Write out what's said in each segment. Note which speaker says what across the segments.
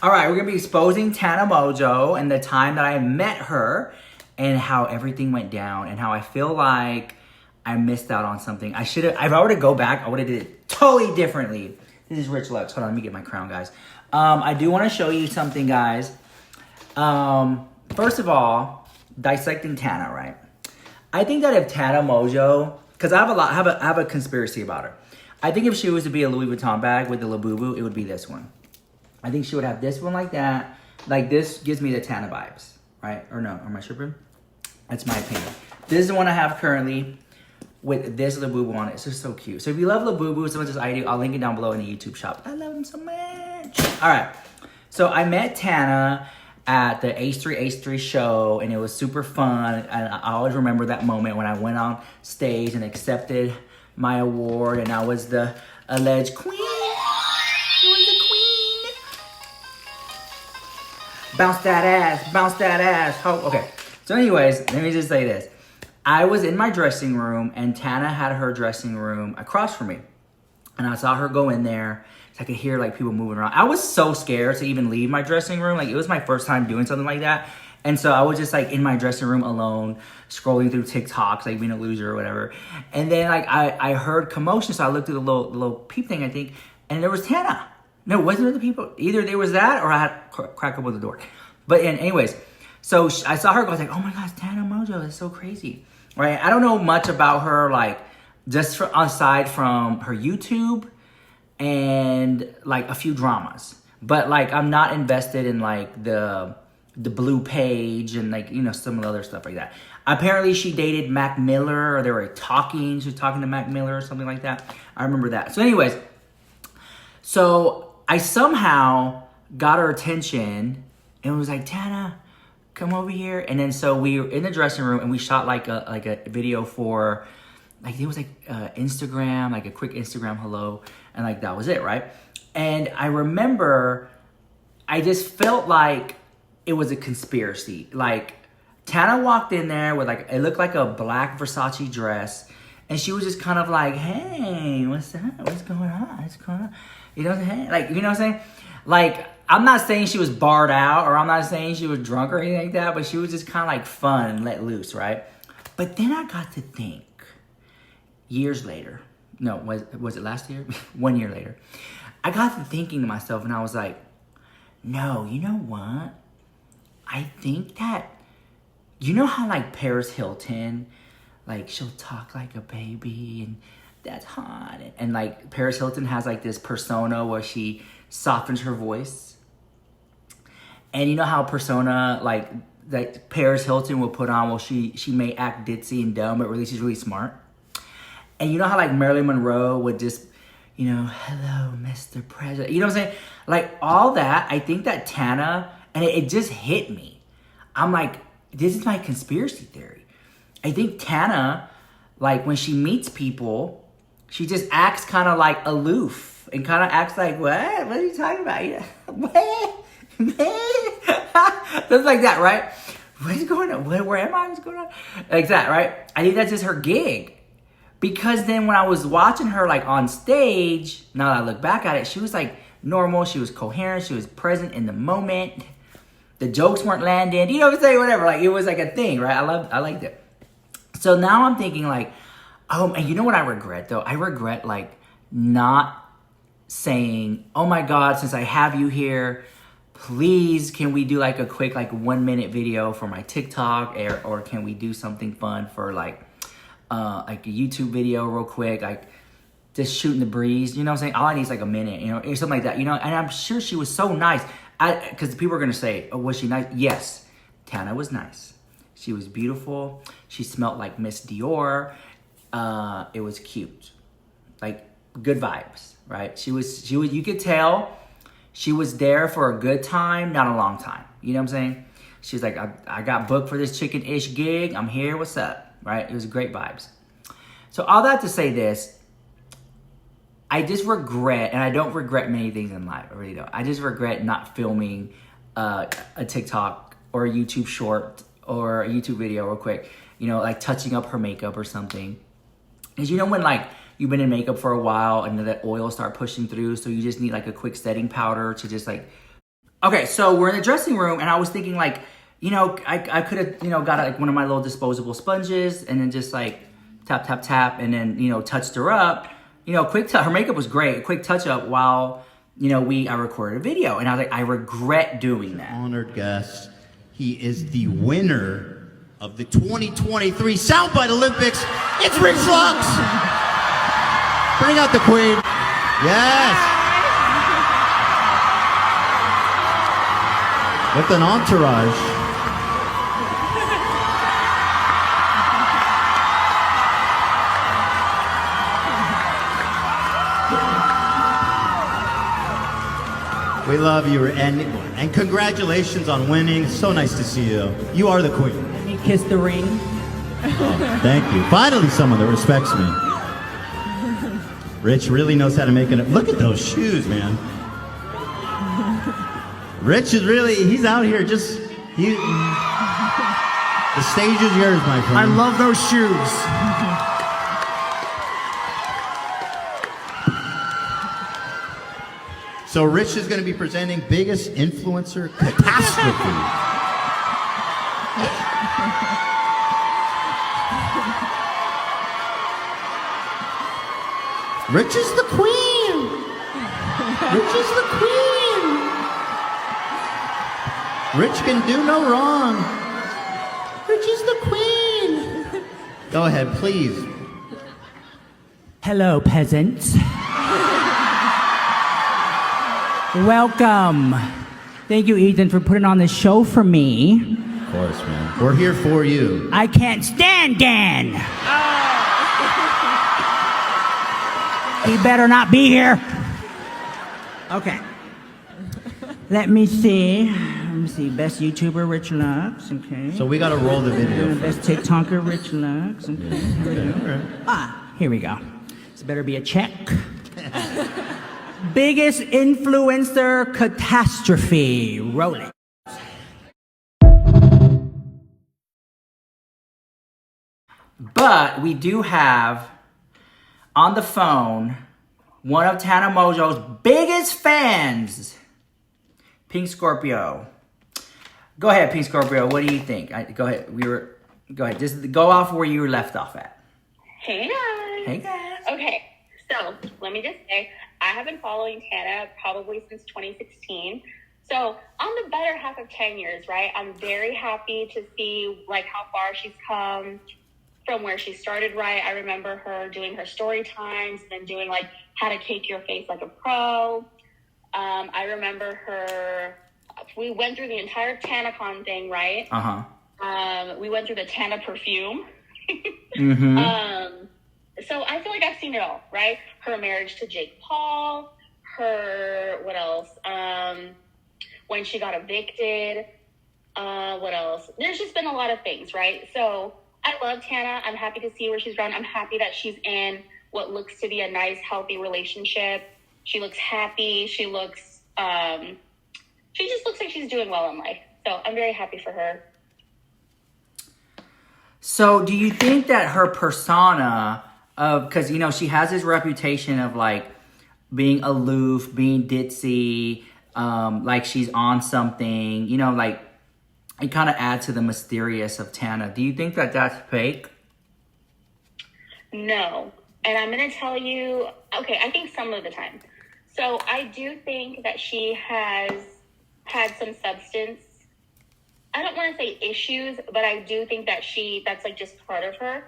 Speaker 1: All right, we're gonna be exposing Tana Mongeau and the time that I met her and how everything went down and how I feel like I missed out on something. If I were to go back, I would have did it totally differently. This is Rich Lux. Hold on, let me get my crown, guys. I do want to show you something, guys. First of all, dissecting Tana, right? I think that if Tana Mongeau, because I have a conspiracy about her. I think if she was to be a Louis Vuitton bag with the Labubu, it would be this one. I think she would have this one like that. Like this gives me the Tana vibes, right? Or no, am I tripping? That's my opinion. This is the one I have currently with this Labubu on it. It's just so cute. So if you love Labubu as much as I do, I'll link it down below in the YouTube shop. I love them so much. All right. So I met Tana at the H3 show and it was super fun. And I always remember that moment when I went on stage and accepted my award and I was the alleged queen. Bounce that ass, bounce that ass. Oh, okay. So anyways, let me just say this. I was in my dressing room and Tana had her dressing room across from me. And I saw her go in there. So I could hear like people moving around. I was so scared to even leave my dressing room. Like it was my first time doing something like that. And so I was just like in my dressing room alone, scrolling through TikToks, like being a loser or whatever. And then like I heard commotion. So I looked through the little peep thing, I think, and there was Tana. No, it wasn't the people. Either there was that or I had crack open the door. But anyways, so I saw her go, I was like, oh my gosh, Tana Mongeau, that's so crazy. Right? I don't know much about her, like just aside from her YouTube and like a few dramas. But like I'm not invested in like the Blue Page and like, you know, some of the other stuff like that. Apparently she dated Mac Miller or they were talking. She was talking to Mac Miller or something like that. I remember that. So anyways, so I somehow got her attention and was like, Tana, come over here. And then so we were in the dressing room and we shot like a video for like, it was like Instagram, like a quick Instagram hello. And like, that was it, right? And I remember I just felt like it was a conspiracy. Like Tana walked in there with like, it looked like a black Versace dress. And she was just kind of like, hey, what's that? What's going on? What's going on? You know what I'm saying? Like, you know what I'm saying? Like, I'm not saying she was barred out or I'm not saying she was drunk or anything like that, but she was just kind of like fun and let loose, right? But then I got to think, years later, no, was it last year? 1 year later. I got to thinking to myself and I was like, no, you know what? I think that, you know how like Paris Hilton, like she'll talk like a baby and that's hot. And like Paris Hilton has like this persona where she softens her voice. And you know how persona like that Paris Hilton will put on, well, she may act ditzy and dumb, but really she's really smart. And you know how like Marilyn Monroe would just, you know, hello, Mr. President. You know what I'm saying? Like all that, I think that Tana, and it just hit me. I'm like, this is my conspiracy theory. I think Tana, like when she meets people, she just acts kind of like aloof and kind of acts like, what? What are you talking about? What? Something like that, right? What is going on? Where am I? What's going on? Like that, right? I think that's just her gig. Because then when I was watching her like on stage, now that I look back at it, she was like normal. She was coherent. She was present in the moment. The jokes weren't landing. You know what I'm saying? Whatever. Like it was like a thing, right? I liked it. So now I'm thinking like, oh, and you know what I regret though? I regret like not saying, oh my God, since I have you here, please can we do like a quick like 1 minute video for my TikTok or can we do something fun for like a YouTube video real quick, like just shooting the breeze, you know what I'm saying? All I need is like a minute, you know, or something like that, you know? And I'm sure she was so nice. Because people are going to say, oh, was she nice? Yes, Tana was nice. She was beautiful. She smelled like Miss Dior. It was cute. Like good vibes, right? She was, you could tell she was there for a good time, not a long time. You know what I'm saying? She's like, I got booked for this chicken-ish gig. I'm here. What's up? Right? It was great vibes. So all that to say this, I just regret, and I don't regret many things in life. I really don't. I just regret not filming a TikTok or a YouTube short or a YouTube video real quick. You know, like touching up her makeup or something. Because you know when like you've been in makeup for a while and then that oil start pushing through, so you just need like a quick setting powder to just like Okay, so we're in the dressing room, and I was thinking, like, I could have, got like one of my little disposable sponges, and then just like tap, tap, tap, and then, touched her up. Her makeup was great. A quick touch up while, I recorded a video, and I was like, I regret doing that.
Speaker 2: Honored guest. He is the winner of the 2023 Soundbite Olympics. It's Rich Lux. Bring out the queen. Yes. With an entourage. We love you, and congratulations on winning. So nice to see you. You are the queen.
Speaker 3: Let me kiss the ring.
Speaker 2: Oh, thank you. Finally, someone that respects me. Rich really knows how to make it. Look at those shoes, man. Rich is he's out here the stage is yours, my friend.
Speaker 4: I love those shoes.
Speaker 2: So Rich is going to be presenting Biggest Influencer Catastrophe. Rich is the queen. Rich is the queen. Rich can do no wrong. Rich is the queen. Go ahead, please.
Speaker 3: Hello, peasants. Welcome. Thank you, Ethan, for putting on this show for me.
Speaker 2: Of course, man. We're here for you.
Speaker 3: I can't stand Dan. He better not be here. Okay. Let me see. Best YouTuber, Rich Lux. Okay.
Speaker 2: So we got to roll the video.
Speaker 3: Best TikToker, Rich Lux. Okay. Here we go. Here we go. This better be a check. Biggest Influencer Catastrophe. Roll it.
Speaker 1: But we do have on the phone one of Tana Mongeau's biggest fans, Pink Scorpio. Go ahead, Pink Scorpio. What do you think? Go ahead. Go ahead. Just go off where you were left off at.
Speaker 5: Hey guys.
Speaker 1: Hey guys.
Speaker 5: Okay, so let me just say, I have been following Tana probably since 2016. So on the better half of 10 years, right? I'm very happy to see like how far she's come from where she started, right? I remember her doing her story times, then doing like how to cake your face like a pro. I remember her, we went through the entire TanaCon thing, right? We went through the Tana perfume.
Speaker 1: Mm-hmm.
Speaker 5: So I feel like I've seen it all, right? Her marriage to Jake Paul, what else? When she got evicted, what else? There's just been a lot of things, right? So I love Tana. I'm happy to see where she's gone. I'm happy that she's in what looks to be a nice, healthy relationship. She looks happy. She just looks like she's doing well in life. So I'm very happy for her.
Speaker 1: So do you think that her persona because, she has this reputation of, like, being aloof, being ditzy, like she's on something, like, it kind of adds to the mysterious of Tana. Do you think that that's fake?
Speaker 5: No. And I'm going to tell you, okay, I think some of the time. So I do think that she has had some substance. I don't want to say issues, but I do think that that's like just part of her.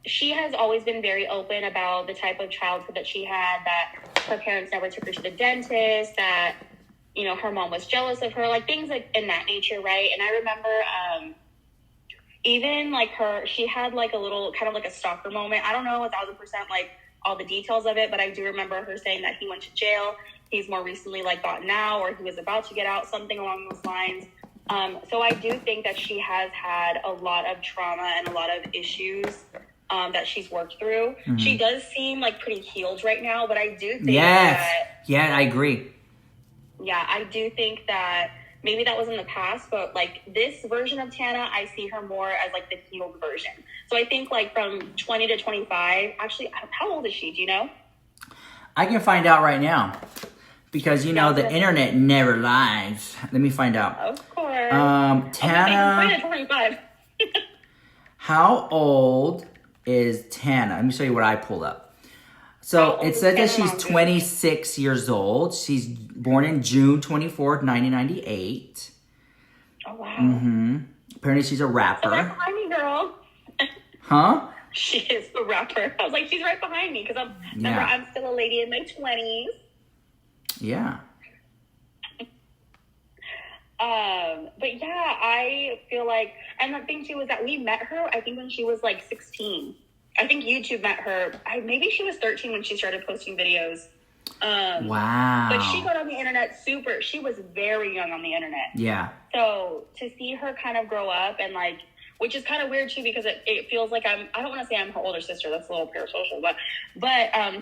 Speaker 5: She has always been very open about the type of childhood that she had, that her parents never took her to the dentist, that, her mom was jealous of her, like things like in that nature, right? And I remember even like she had like a little kind of like a stalker moment. I don't know 1,000% like all the details of it, but I do remember her saying that he went to jail. He's more recently like gotten out, or he was about to get out, something along those lines. So I do think that she has had a lot of trauma and a lot of issues that she's worked through. Mm-hmm. She does seem like pretty healed right now, but I do think that...
Speaker 1: Yeah, I agree.
Speaker 5: Yeah, I do think that maybe that was in the past, but like this version of Tana, I see her more as like the healed version. So I think like from 20 to 25, actually, how old is she? Do you know?
Speaker 1: I can find out right now. because you know the internet never lies. Let me find out.
Speaker 5: Of course.
Speaker 1: Tana.
Speaker 5: Okay, 25.
Speaker 1: How old is Tana? Let me show you what I pulled up. So it says that she's 26 years old. She's born in June 24th, 1998.
Speaker 5: Oh, wow.
Speaker 1: Apparently she's a rapper.
Speaker 5: So right behind me, girl.
Speaker 1: Huh?
Speaker 5: She is a rapper. I was like, she's right behind me because I'm still a lady in my 20s.
Speaker 1: Yeah.
Speaker 5: But yeah, I feel like, and the thing too was that we met her, I think when she was like 16. I think YouTube met her. Maybe she was 13 when she started posting videos.
Speaker 1: Wow.
Speaker 5: But she got on the internet she was very young on the internet.
Speaker 1: Yeah.
Speaker 5: So to see her kind of grow up and like, which is kind of weird too, because it feels like I don't want to say I'm her older sister. That's a little parasocial, but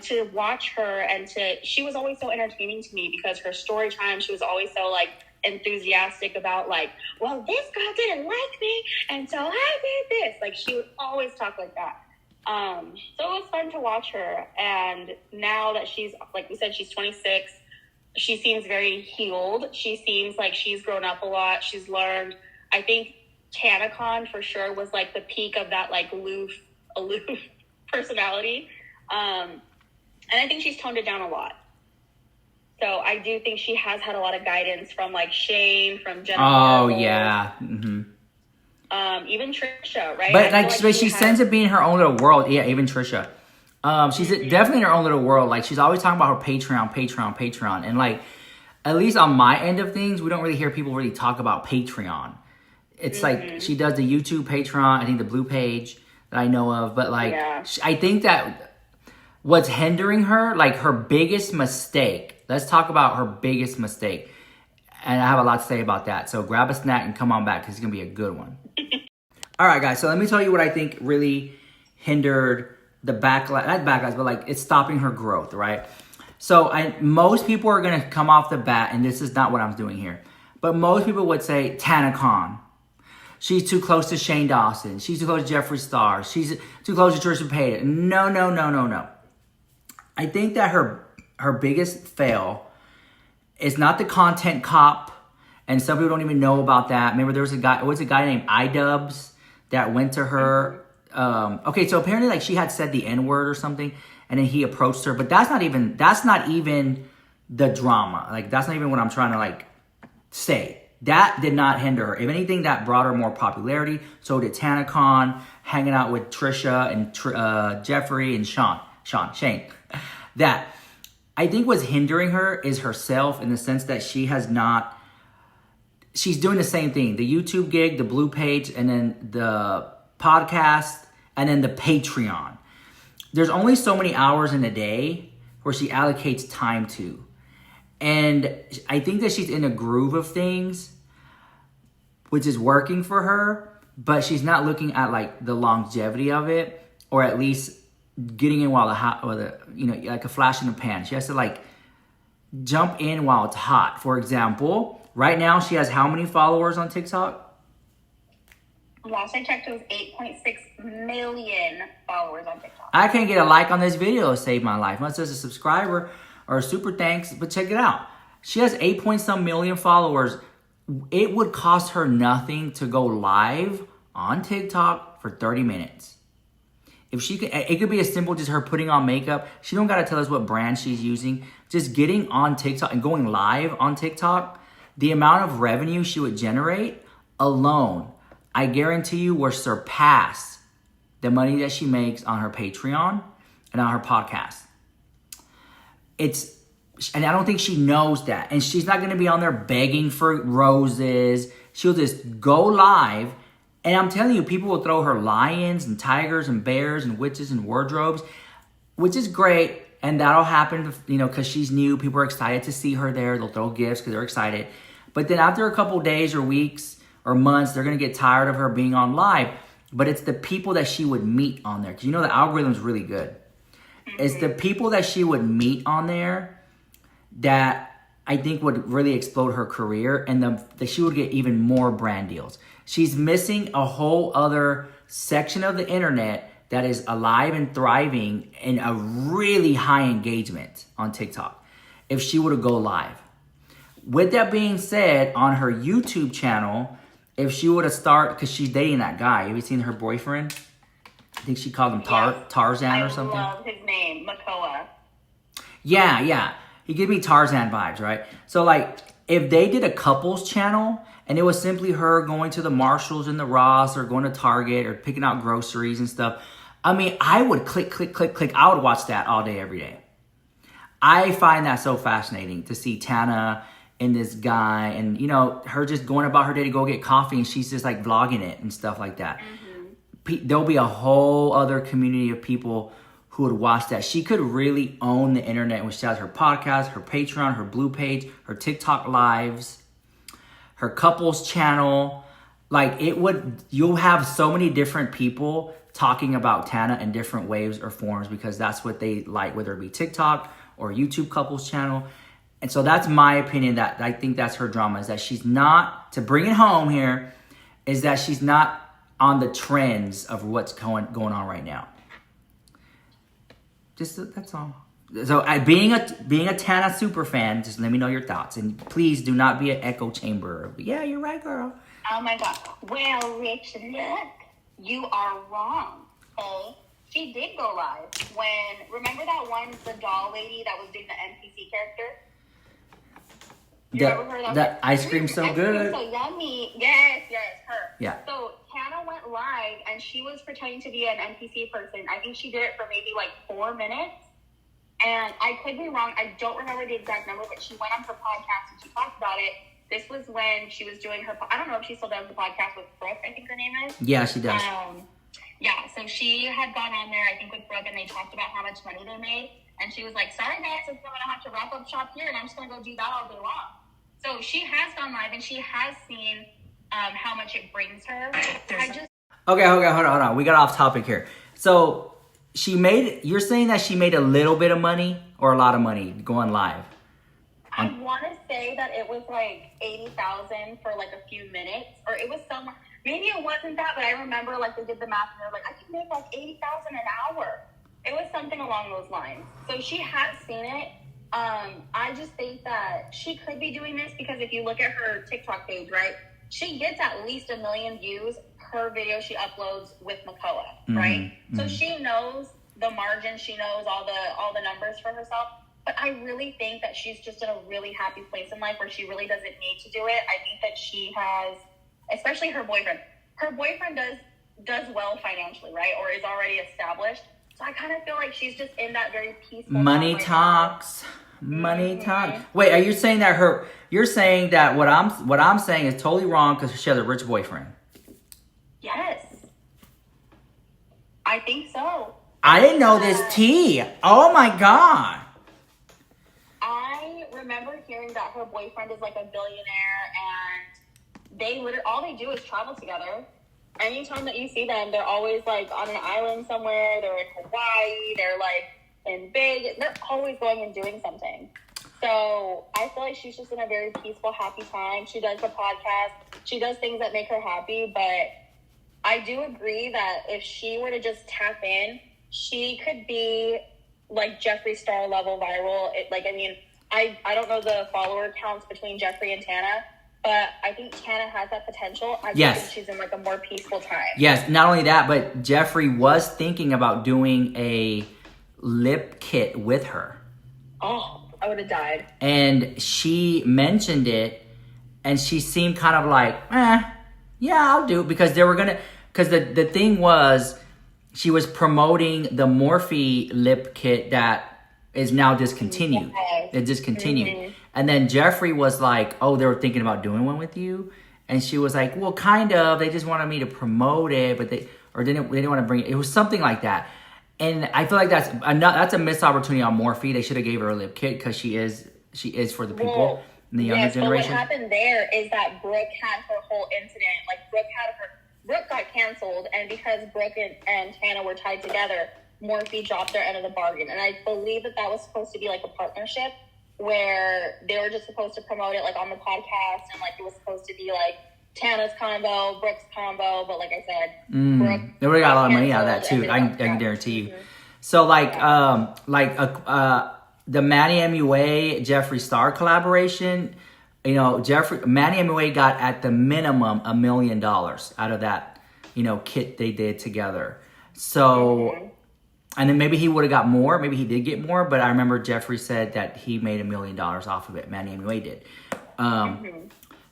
Speaker 5: to watch her and she was always so entertaining to me because her story time, she was always so like enthusiastic about like, well, this girl didn't like me. And so I did this. Like she would always talk like that. So it was fun to watch her. And now that she's, like we said, she's 26, she seems very healed. She seems like she's grown up a lot. She's learned. I think TanaCon for sure was like the peak of that like aloof personality. And I think she's toned it down a lot. So I do think she has had a lot of guidance from like Shane, from Jenna.
Speaker 1: Oh,
Speaker 5: Marbles,
Speaker 1: yeah. Mm-hmm.
Speaker 5: Even Trisha, right?
Speaker 1: But like she sends it being her own little world. Yeah, even Trisha. She's definitely in her own little world. Like she's always talking about her Patreon. And like, at least on my end of things, we don't really hear people really talk about Patreon. It's like she does the YouTube Patreon, I think the blue page that I know of. But like, I think that what's hindering her, like her biggest mistake, let's talk about her biggest mistake. And I have a lot to say about that. So grab a snack and come on back because it's going to be a good one. All right, guys. So let me tell you what I think really hindered the backlash. Not backlash, but like it's stopping her growth, right? So most people are going to come off the bat, and this is not what I'm doing here. But most people would say TanaCon. She's too close to Shane Dawson. She's too close to Jeffree Star. She's too close to Trisha Paytas. No. I think that her biggest fail is not the content cop, and some people don't even know about that. Remember, there was a guy named iDubbbz that went to her. Okay, so apparently, like she had said the N-word or something, and then he approached her. But that's not even the drama. Like that's not even what I'm trying to like say. That did not hinder her. If anything, that brought her more popularity. So did TanaCon, hanging out with Trisha and Jeffree and Shane. That I think what's hindering her is herself in the sense that she's doing the same thing. The YouTube gig, the blue page, and then the podcast, and then the Patreon. There's only so many hours in a day where she allocates time to. And I think that she's in a groove of things, which is working for her, but she's not looking at like the longevity of it, or at least getting in while like a flash in the pan. She has to like jump in while it's hot. For example, right now she has how many followers on TikTok?
Speaker 5: Last I checked, it was 8.6 million followers on TikTok.
Speaker 1: I can't get a like on this video to save my life. Unless there's a subscriber or a super thanks, but check it out. She has 8-point-some million followers. It would cost her nothing to go live on TikTok for 30 minutes. If she could, it could be as simple as her putting on makeup. She don't got to tell us what brand she's using. Just getting on TikTok and going live on TikTok, the amount of revenue she would generate alone, I guarantee you, will surpass the money that she makes on her Patreon and on her podcast. And I don't think she knows that. And she's not going to be on there begging for roses. She'll just go live. And I'm telling you, people will throw her lions and tigers and bears and witches and wardrobes, which is great. And that'll happen, because she's new. People are excited to see her there. They'll throw gifts because they're excited. But then after a couple days or weeks or months, they're going to get tired of her being on live. But it's the people that she would meet on there. Because the algorithm's really good. It's the people that she would meet on there that I think would really explode her career, and that she would get even more brand deals. She's missing a whole other section of the internet that is alive and thriving in a really high engagement on TikTok. if she would have go live. With that being said, on her YouTube channel, if she would have started, because she's dating that guy. Have you seen her boyfriend? I think she called him Tarzan or something.
Speaker 5: I love his name, Makoa.
Speaker 1: Yeah. He gave me Tarzan vibes, right? So, like, if they did a couples channel and it was simply her going to the Marshalls and the Ross or going to Target or picking out groceries and stuff, I mean, I would click. I would watch that all day, every day. I find that so fascinating to see Tana and this guy and, you know, her just going about her day to go get coffee and she's just like vlogging it and stuff like that. There'll be a whole other community of people who would watch that. She could really own the internet when she has her podcast, her Patreon, her Blue page, her TikTok lives, her couples channel. Like, you'll have so many different people talking about Tana in different ways or forms because that's what they like, whether it be TikTok or YouTube couples channel. And so that's my opinion, that I think that's her drama, is that she's not, to bring it home here, is that she's not on the trends of what's going on right now. Just that's all. So being a Tana super fan, just let me know your thoughts, and please do not be an echo chamber. Yeah, you're right, girl.
Speaker 5: Oh my God. Well, Rich, look, you are wrong. Okay, she did go live remember that one, the doll lady that was doing the NPC character. You remember her?
Speaker 1: That ice cream's so good.
Speaker 5: So yummy. Yes, her.
Speaker 1: Yeah.
Speaker 5: So Tana went live and she was pretending to be an NPC person. I think she did it for maybe like 4 minutes. And I could be wrong. I don't remember the exact number, but she went on her podcast and she talked about it. This was when she was doing I don't know if she still does the podcast with Brooke, I think her name is.
Speaker 1: Yeah, she does.
Speaker 5: Yeah, so she had gone on there, I think, with Brooke, and they talked about how much money they made. And she was like, sorry, guys, I'm going to have to wrap up shop here, and I'm just going to go do that all day long. So she has gone live, and she has seen how much it brings her. Okay,
Speaker 1: hold on. We got off topic here. So you're saying that she made a little bit of money or a lot of money going live?
Speaker 5: I want to say that it was like 80,000 for like a few minutes, or it was somewhere. Maybe it wasn't that, but I remember like they did the math and they're like, I could make like 80,000 an hour. It was something along those lines. So she has seen it. I just think that she could be doing this because if you look at her TikTok page, right, she gets at least 1 million views per video she uploads with Makoa, right? So she knows the margin, she knows all the numbers for herself. But I really think that she's just in a really happy place in life where she really doesn't need to do it. I think that she has, especially her boyfriend. Her boyfriend does well financially, right? Or is already established. So I kind of feel like she's just in that very peaceful
Speaker 1: money talks. Money talk. Wait, are you saying that you're saying that what I'm saying is totally wrong because she has a rich boyfriend?
Speaker 5: Yes. I think so.
Speaker 1: I didn't know this tea. Oh my God.
Speaker 5: I remember hearing that her boyfriend is like a billionaire and they literally, all they do is travel together. Anytime that you see them, they're always like on an island somewhere. They're in Hawaii. They're like in Vegas. They're always going and doing something. So I feel like she's just in a very peaceful, happy time. She does the podcast. She does things that make her happy. But I do agree that if she were to just tap in, she could be like Jeffree Star level viral. I don't know the follower counts between Jeffree and Tana, but I think Tana has that potential. I just think she's in like a more peaceful time.
Speaker 1: Yes, not only that, but Jeffree was thinking about doing a lip kit with her.
Speaker 5: Oh, I would have died.
Speaker 1: And she mentioned it, and she seemed kind of like, yeah, I'll do it. Because the thing was, she was promoting the Morphe lip kit that is now discontinued.
Speaker 5: Yes.
Speaker 1: It discontinued. And then Jeffree was like, oh, they were thinking about doing one with you? And she was like, well, kind of. They just wanted me to promote it, but they didn't want to bring it. It was something like that. And I feel like that's a missed opportunity on Morphe. They should have gave her a lip kit because she is for the people in the younger generation.
Speaker 5: But what happened there is that Brooke had her whole incident. Like Brooke got canceled, and because Brooke and Tana were tied together, Morphe dropped their end of the bargain. And I believe that was supposed to be like a partnership where they were just supposed to promote it like on the podcast, and like it was supposed to be like Tana's combo, Brooke's combo, but like I said, Brooke,
Speaker 1: they would have got a lot of money out of that too. I can guarantee you. So the Manny MUA Jeffree Star collaboration, you know, Manny MUA got at the minimum $1 million out of that, you know, kit they did together. So, and then maybe he would have got more. Maybe he did get more, but I remember Jeffree said that he made $1 million off of it. Manny MUA did.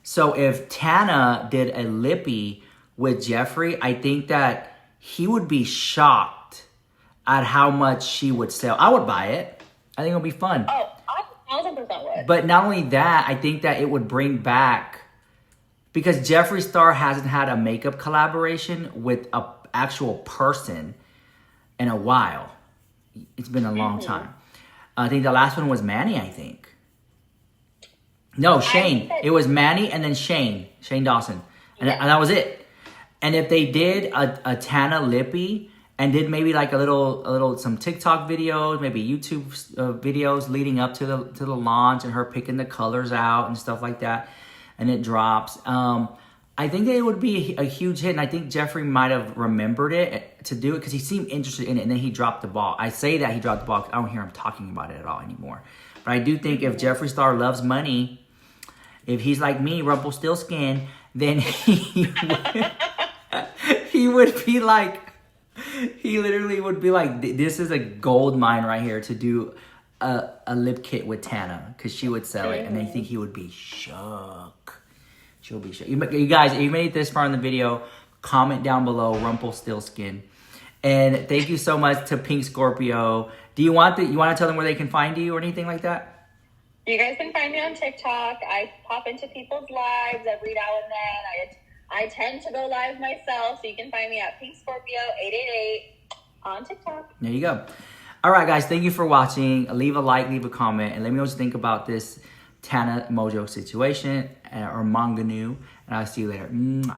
Speaker 1: So if Tana did a lippy with Jeffree, I think that he would be shocked at how much she would sell. I would buy it. I think it'll be fun.
Speaker 5: Oh, I 1,000% would.
Speaker 1: But not only that, I think that it would bring back, because Jeffree Star hasn't had a makeup collaboration with a actual person in a while. It's been a long time. I think the last one was Manny, I think. No, Shane. It was Manny and then Shane Dawson. And that was it. And if they did a Tana lippy and did maybe like some TikTok videos, maybe YouTube videos leading up to the launch, and her picking the colors out and stuff like that, and it drops. I think that it would be a huge hit, and I think Jeffree might have remembered it to do it because he seemed interested in it, and then he dropped the ball. I say that he dropped the ball because I don't hear him talking about it at all anymore. But I do think if Jeffree Star loves money, if he's like me, Rumpelstiltskin, then he would be like, he literally would be like, this is a gold mine right here to do a lip kit with Tana, because she would sell it, and I think he would be shook. She'll be shook. You guys, if you made it this far in the video, comment down below Rumpelstiltskin. And thank you so much to Pink Scorpio. Do you want to tell them where they can find you or anything like that?
Speaker 5: You guys can find me on TikTok. I pop into people's lives every now and then. I tend to go live myself, so you can find me at Pink Scorpio 888 on TikTok.
Speaker 1: There you go. All right, guys, thank you for watching. Leave a like, leave a comment, and let me know what you think about this Tana Mongeau situation or Mongeau, and I'll see you later.